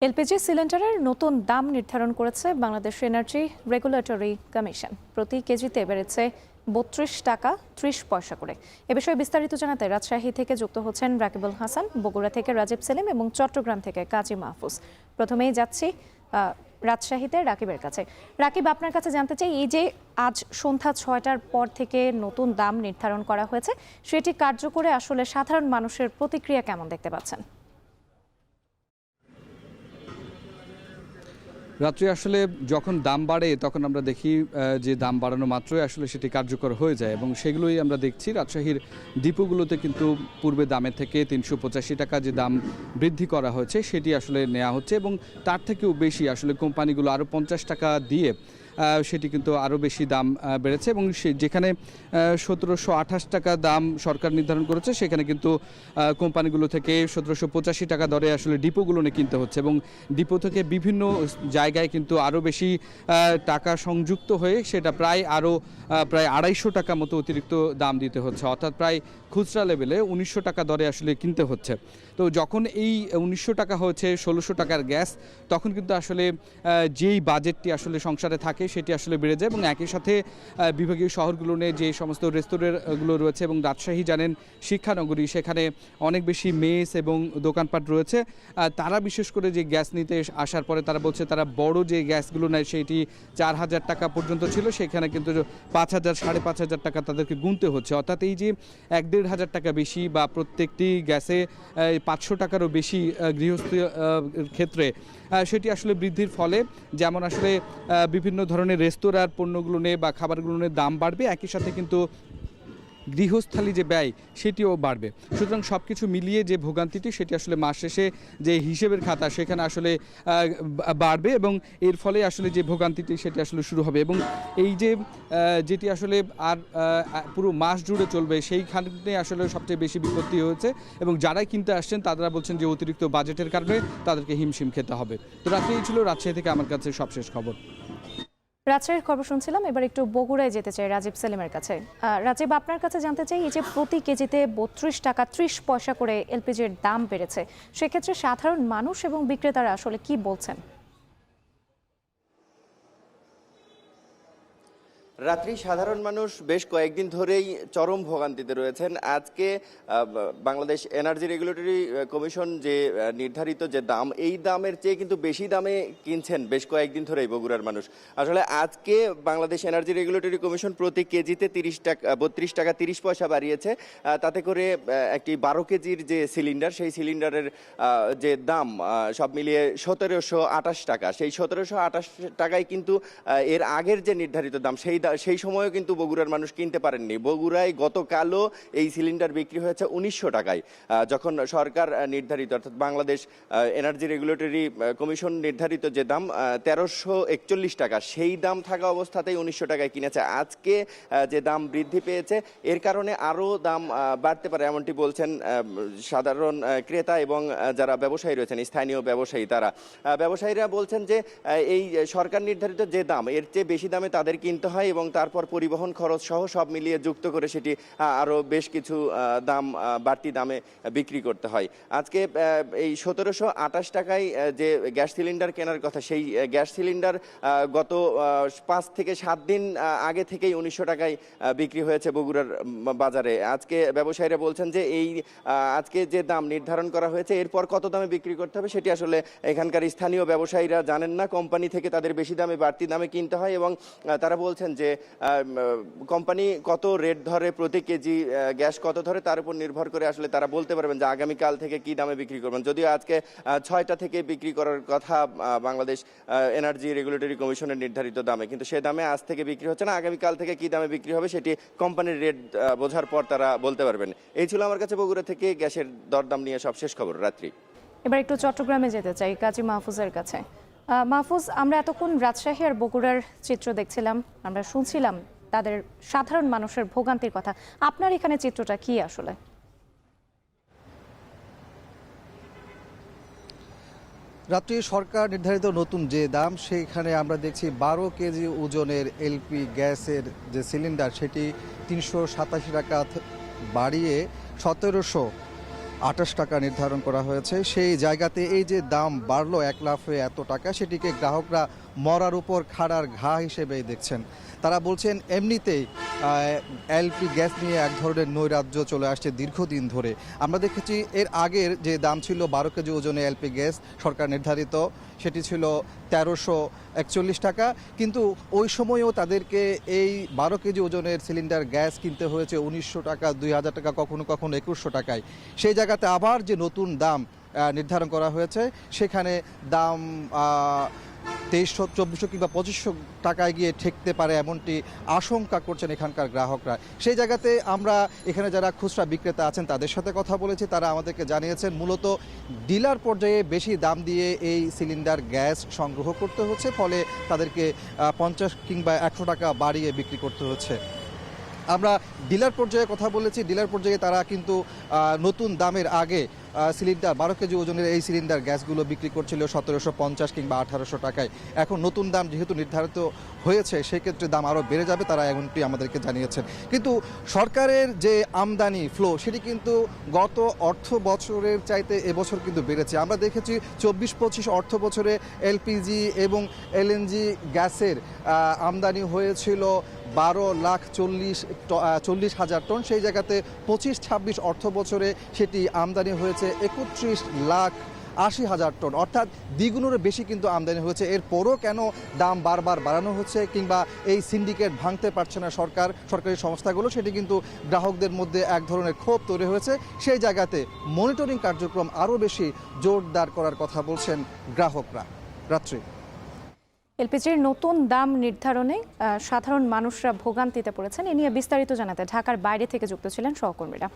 LPG সিলিন্ডারের নতুন দাম নির্ধারণ করেছে বাংলাদেশ এনার্জি রেগুলেটরি কমিশন। প্রতি কেজিতে বেড়েছে ৩২ টাকা ৩০ পয়সা করে। এ বিষয়ে বিস্তারিত জানাতে রাজশাহী থেকে যুক্ত হচ্ছেন রাকিবুল হাসান, বগুড়া থেকে রাজীব সেলিম এবং চট্টগ্রাম থেকে কাজী মাহফুজ। প্রথমেই যাচ্ছি রাজশাহীতে রাকিবের কাছে। রাকিব, আপনার কাছে জানতে চাই, এই যে আজ সন্ধ্যা ৬টার পর থেকে নতুন দাম নির্ধারণ করা হয়েছে, সেটি কার্যকরে আসলে সাধারণ মানুষের প্রতিক্রিয়া কেমন দেখতে পাচ্ছেন? রাত্রে আসলে যখন দাম বাড়ে তখন আমরা দেখি যে দাম বাড়ানো মাত্রই আসলে সেটি কার্যকর হয়ে যায় এবং সেগুলোই আমরা দেখছি। রাজশাহীর ডিপোগুলোতে কিন্তু পূর্বে দামের থেকে ৩৮৫ টাকা যে দাম বৃদ্ধি করা হয়েছে সেটি আসলে নেওয়া হচ্ছে এবং তার থেকেও বেশি আসলে কোম্পানিগুলো আরও ৫০ টাকা দিয়ে সেটি কিন্তু আরও বেশি দাম বেড়েছে এবং যেখানে ১৭২৮ টাকা দাম সরকার নির্ধারণ করেছে সেখানে কিন্তু কোম্পানিগুলো থেকে ১৭৮৫ টাকা দরে আসলে ডিপোগুলো কিনতে হচ্ছে এবং ডিপো থেকে বিভিন্ন জায়গায় কিন্তু আরও বেশি টাকা সংযুক্ত হয়ে সেটা প্রায় ২৫০ টাকা মতো অতিরিক্ত দাম দিতে হচ্ছে, অর্থাৎ প্রায় খুচরা লেভেলে ১৯০০ টাকা দরে আসলে কিনতে হচ্ছে। তো যখন এই ১৯০০ টাকা হচ্ছে ১৬০০ টাকার গ্যাস, তখন কিন্তু আসলে যেই বাজেটটি আসলে সংসারে থাকে সেটি আসলে বেড়ে যায় এবং একই সাথে বিভাগীয় শহরগুলো নিয়ে যে সমস্ত রেস্তোরাঁগুলো রয়েছে এবং রাজশাহী জানেন শিক্ষানগরী, সেখানে অনেক বেশি মেস এবং দোকানপাট রয়েছে। তারা বিশেষ করে যে গ্যাস নিতে আসার পরে তারা বলছে তারা বড় যে গ্যাসগুলো নেয় সেটি ৪,০০০ টাকা পর্যন্ত ছিল, সেখানে কিন্তু ৫,০০০ ৫,৫০০ টাকা তাদেরকে গুনতে হচ্ছে। অর্থাৎ এই যে ১,৫০০ টাকা বেশি বা প্রত্যেকটি গ্যাসে ৫০০ টাকারও বেশি গৃহস্থীয় ক্ষেত্রে সেটি আসলে বৃদ্ধির ফলে যেমন আসলে বিভিন্ন ধরনের রেস্তোরাঁর পণ্যগুলো নিয়ে বা খাবারগুলো নিয়ে দাম বাড়বে, একই সাথে কিন্তু গৃহস্থালী যে ব্যয় সেটিও বাড়বে। সুতরাং সব কিছু মিলিয়ে যে ভোগান্তিটি সেটি আসলে মাস শেষে যে হিসেবের খাতা সেখানে আসলে বাড়বে এবং এর ফলে আসলে যে ভোগান্তিটি সেটি আসলে শুরু হবে এবং এই যে যেটি আসলে আর পুরো মাস জুড়ে চলবে সেইখানে আসলে সবচেয়ে বেশি বিপত্তি হয়েছে এবং যারাই কিনতে আসছেন তারা বলছেন যে অতিরিক্ত বাজেটের কারণে তাদেরকে হিমশিম খেতে হবে। তো রাত্রে এই ছিল রাজশাহী থেকে আমার কাছে সবশেষ খবর। রাজশাহীর খবর শুনছিলাম, এবার একটু বগুড়ায় যেতে চাই রাজীব সেলিমের কাছে। রাজীব, আপনার কাছে জানতে চাই, এই যে প্রতি কেজিতে ৩২ টাকা ৩০ পয়সা করে এলপিজির দাম বেড়েছে, সেক্ষেত্রে সাধারণ মানুষ এবং বিক্রেতারা আসলে কি বলছেন? রাত্রি সাধারণ মানুষ বেশ কয়েকদিন ধরেই চরম ভোগান্তিতে রয়েছেন। আজকে বাংলাদেশ এনার্জি রেগুলেটরি কমিশন যে নির্ধারিত যে দাম, এই দামের চেয়ে কিন্তু বেশি দামে কিনছেন বেশ কয়েকদিন ধরেই বগুড়ার মানুষ। আসলে আজকে বাংলাদেশ এনার্জি রেগুলেটরি কমিশন প্রতি কেজিতে ৩২ টাকা ৩০ পয়সা বাড়িয়েছে। তাতে করে একটি ১২ কেজির যে সিলিন্ডার, সেই সিলিন্ডারের যে দাম সব মিলিয়ে ১৭২৮ টাকা। সেই ১৭২৮ টাকায় কিন্তু এর আগের যে নির্ধারিত দাম সেই সময়ও কিন্তু বগুড়ার মানুষ কিনতে পারেননি। বগুড়ায় গতকালও এই সিলিন্ডার বিক্রি হয়েছে ১৯০০ টাকায়, যখন সরকার নির্ধারিত অর্থাৎ বাংলাদেশ এনার্জি রেগুলেটরি কমিশন নির্ধারিত যে দাম ১৩৪১ টাকা, সেই দাম থাকা অবস্থাতেই ১৯০০ টাকায় কিনেছে। আজকে যে দাম বৃদ্ধি পেয়েছে এর কারণে আরও দাম বাড়তে পারে এমনটি বলছেন সাধারণ ক্রেতা এবং যারা ব্যবসায়ী রয়েছেন, স্থানীয় ব্যবসায়ী। ব্যবসায়ীরা বলছেন যে এই সরকার নির্ধারিত যে দাম, এর চেয়ে বেশি দামে তাদের কিনতে হয় এবং তারপর পরিবহন খরচ সহ সব মিলিয়ে যুক্ত করে সেটি আরও বেশ কিছু দাম বাড়তি দামে বিক্রি করতে হয়। আজকে এই ১৭২৮ টাকায় যে গ্যাস সিলিন্ডার কেনার কথা, সেই গ্যাস সিলিন্ডার গত ৫ থেকে ৭ দিন আগে থেকেই ১৯০০ টাকায় বিক্রি হয়েছে বগুড়ার বাজারে। আজকে ব্যবসায়ীরা বলছেন যে এই আজকে যে দাম নির্ধারণ করা হয়েছে এরপর কত দামে বিক্রি করতে হবে সেটি আসলে এখানকার স্থানীয় ব্যবসায়ীরা জানেন না। কোম্পানি থেকে তাদের বেশি দামে বাড়তি দামে কিনতে হয় এবং তারা বলছেন যে কোম্পানি কত রেট ধরে, প্রতি কেজি গ্যাস কত ধরে, তার উপর নির্ভর করে আসলে তারা বলতে পারবেন যে আগামীকাল থেকে কি দামে বিক্রি করবেন। যদিও আজকে ৬টা থেকে বিক্রি করার কথা বাংলাদেশ এনার্জি রেগুলেটরি কমিশনের নির্ধারিত দামে, কিন্তু সে দামে আজ থেকে বিক্রি হচ্ছে না। আগামীকাল থেকে কি দামে বিক্রি হবে সেটি কোম্পানির রেট বোঝার পর তারা বলতে পারবেন। এই ছিল আমার কাছে বগুড়া থেকে গ্যাসের দরদাম নিয়ে সবশেষ খবর। রাত্রি এবার একটু চট্টগ্রামে যেতে চাই কাজী মাহফুজের কাছে। মাহফুজ, আমরা এতক্ষণ রাজশাহী আর বগুড়ার চিত্র দেখছিলাম, আমরা শুনছিলাম তাদের সাধারণ মানুষের ভোগান্তির কথা। আপনার এখানে চিত্রটা কি আসলে? রাত্রি সরকার নির্ধারিত নতুন যে দাম, সেইখানে আমরা দেখছি ১২ কেজি ওজনের এলপি গ্যাসের যে সিলিন্ডার সেটি ৩৮৭ টাকা বাড়িয়ে ১৭০০ 28 টাকা নির্ধারণ করা হয়েছে। সেই জায়গাতে এই যে দাম বাড়লো 1 লাফে এত টাকা, সেটিকে গ্রাহকরা মরার উপর খাড়ার ঘা হিসেবেই দেখছেন। তারা বলছেন এমনিতেই এলপি গ্যাস নিয়ে এক ধরনের নৈরাজ্য চলে আসছে দীর্ঘদিন ধরে। আমরা দেখেছি এর আগের যে দাম ছিল 12 কেজি ওজনে এলপি গ্যাস সরকার নির্ধারিত, সেটি ছিল 1341 টাকা, কিন্তু ওই সময়ও তাদেরকে এই 12 কেজি ওজনের সিলিন্ডার গ্যাস কিনতে হয়েছে 1900 টাকা, 2000 টাকা, কখনো কখনো 2100 টাকায়। সেই জায়গাতে আবার যে নতুন দাম নির্ধারণ করা হয়েছে, সেখানে দাম 2300, 2400 কিংবা 2500 টাকায় গিয়ে ঠেকতে পারে এমনটি আশঙ্কা করছেন এখানকার গ্রাহকরা। সেই জায়গাতে আমরা এখানে যারা খুচরা বিক্রেতা আছেন তাদের সাথে কথা বলেছি। তারা আমাদেরকে জানিয়েছেন মূলত ডিলার পর্যায়ে বেশি দাম দিয়ে এই সিলিন্ডার গ্যাস সংগ্রহ করতে হচ্ছে, ফলে তাদেরকে 50 কিংবা 100 টাকা বাড়িয়ে বিক্রি করতে হচ্ছে। আমরা ডিলার পর্যায়ে কথা বলেছি। ডিলার পর্যায়ে তারা কিন্তু নতুন দামের আগে সিলিন্ডার 12 কেজি ওজনের এই সিলিন্ডার গ্যাসগুলো বিক্রি করছিল 1750 কিংবা 1800 টাকায়। এখন নতুন দাম যেহেতু নির্ধারিত হয়েছে, সেক্ষেত্রে দাম আরও বেড়ে যাবে, তারা এমনটি আমাদেরকে জানিয়েছেন। কিন্তু সরকারের যে আমদানি ফ্লো, সেটি কিন্তু গত অর্থ বছরের চাইতে এবছর কিন্তু বেড়েছে। আমরা দেখেছি 24-25 অর্থ বছরে এলপিজি এবং এলএনজি গ্যাসের আমদানি হয়েছিল 12,40,000 টন। সেই জায়গাতে 25-26 অর্থ বছরে সেটি আমদানি হয়েছে 31,80,000 টন, অর্থাৎ দ্বিগুণেরও বেশি কিন্তু আমদানি হয়েছে। এরপরও কেন দাম বারবার বাড়ানো হচ্ছে কিংবা এই সিন্ডিকেট ভাঙতে পারছে না সরকারি সংস্থাগুলো, সেটি কিন্তু গ্রাহকদের মধ্যে এক ধরনের ক্ষোভ তৈরি হয়েছে। সেই জায়গাতে মনিটরিং কার্যক্রম আরও বেশি জোরদার করার কথা বলছেন গ্রাহকরা। রাত্রি এলপিজির নতুন দাম নির্ধারণে সাধারণ মানুষরা ভোগান্তিতে পড়েছেন। এ নিয়ে বিস্তারিত জানাতে ঢাকার বাইরে থেকে যুক্ত ছিলেন সহকর্মীরা।